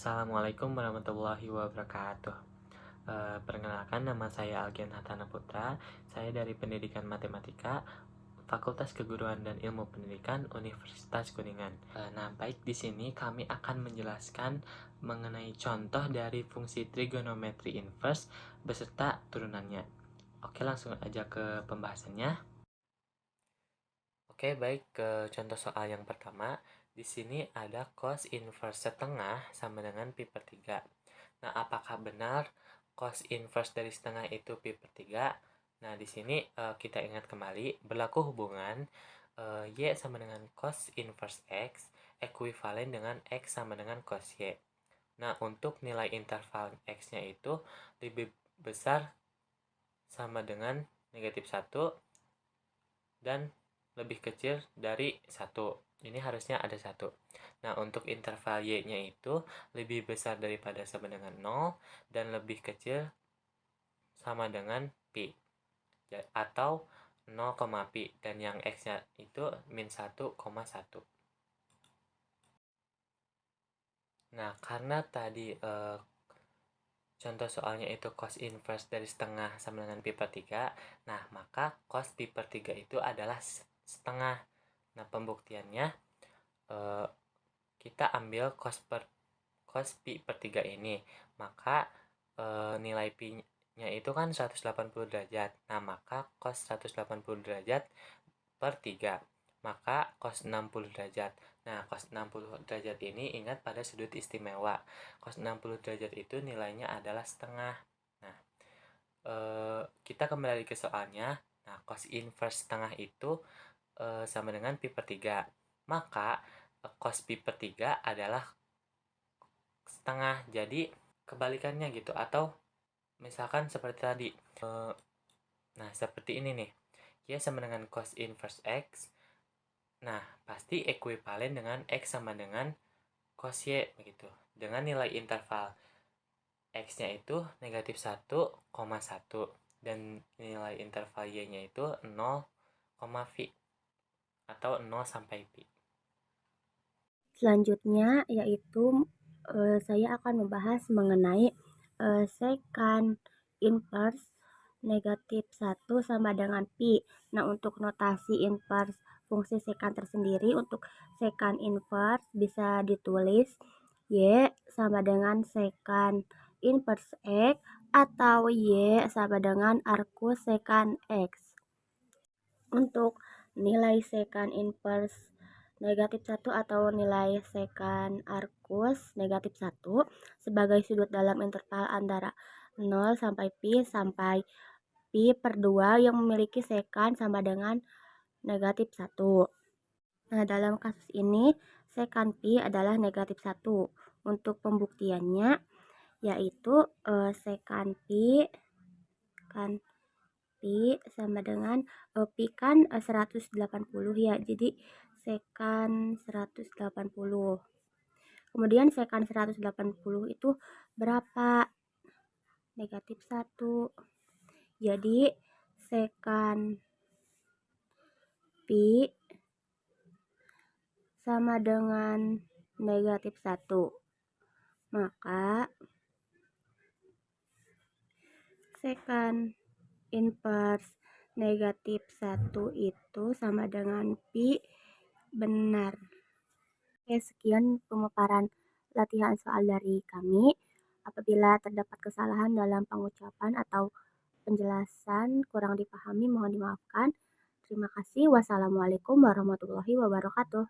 Assalamualaikum warahmatullahi wabarakatuh. Perkenalkan, nama saya Algen Hatana Putra. Saya dari Pendidikan Matematika, Fakultas Keguruan dan Ilmu Pendidikan Universitas Kuningan. Nah, baik, di sini kami akan menjelaskan mengenai contoh dari fungsi trigonometri inverse beserta turunannya. Oke, langsung aja ke pembahasannya. Oke, baik, ke contoh soal yang pertama. Di sini ada cos inverse setengah sama dengan pi per 3. Nah, apakah benar cos inverse dari setengah itu pi per 3? Nah, di sini kita ingat kembali, berlaku hubungan Y sama dengan cos inverse X, ekuivalen dengan X sama dengan cos Y. Nah, untuk nilai interval X-nya itu lebih besar sama dengan negatif 1 dan lebih kecil dari 1. Ini harusnya ada 1. Nah, untuk interval Y-nya itu lebih besar daripada sama dengan 0 dan lebih kecil sama dengan pi atau 0, pi, dan yang X-nya itu min 1,1. Nah, karena tadi contoh soalnya itu cos inverse dari setengah sama dengan pi per 3, nah maka cos pi per 3 itu adalah setengah. Nah, pembuktiannya kita ambil cos pi per 3 ini, maka nilai pi-nya itu kan 180 derajat. Nah, maka cos 180 derajat per 3, maka cos 60 derajat. Nah, cos 60 derajat ini ingat pada sudut istimewa. Cos 60 derajat itu nilainya adalah setengah. Nah, kita kembali ke soalnya. Nah, cos inverse setengah itu sama dengan pi per 3. Maka cos pi per 3 adalah setengah. Jadi kebalikannya gitu, atau misalkan seperti tadi. Nah, seperti ini nih. Y sama dengan cos inverse X. Nah, pasti ekuivalen dengan X sama dengan cos Y begitu. Dengan nilai interval X-nya itu negatif 1,1 dan nilai interval Y-nya itu 0, pi atau 0 sampai pi. Selanjutnya yaitu saya akan membahas mengenai secant inverse negatif 1 sama dengan pi. Nah, untuk notasi inverse fungsi secant tersendiri, untuk secant inverse bisa ditulis Y sama dengan secant inverse X atau Y sama dengan arcus secant X. Untuk nilai secant inverse negatif 1 atau nilai secant arcus negatif 1 sebagai sudut dalam interval antara 0 sampai pi per 2 yang memiliki secant sama dengan negatif 1. Nah, dalam kasus ini secant pi adalah negatif 1. Untuk pembuktiannya yaitu secant pi sama dengan pi kan 180 ya, jadi secant 180. Kemudian secant 180 itu berapa? Negatif 1. Jadi secant pi sama dengan negatif 1. Maka secant inverse negatif 1 itu sama dengan pi benar. Oke, sekian pemaparan latihan soal dari kami. Apabila terdapat kesalahan dalam pengucapan atau penjelasan kurang dipahami, mohon dimaafkan. Terima kasih. Wassalamualaikum warahmatullahi wabarakatuh.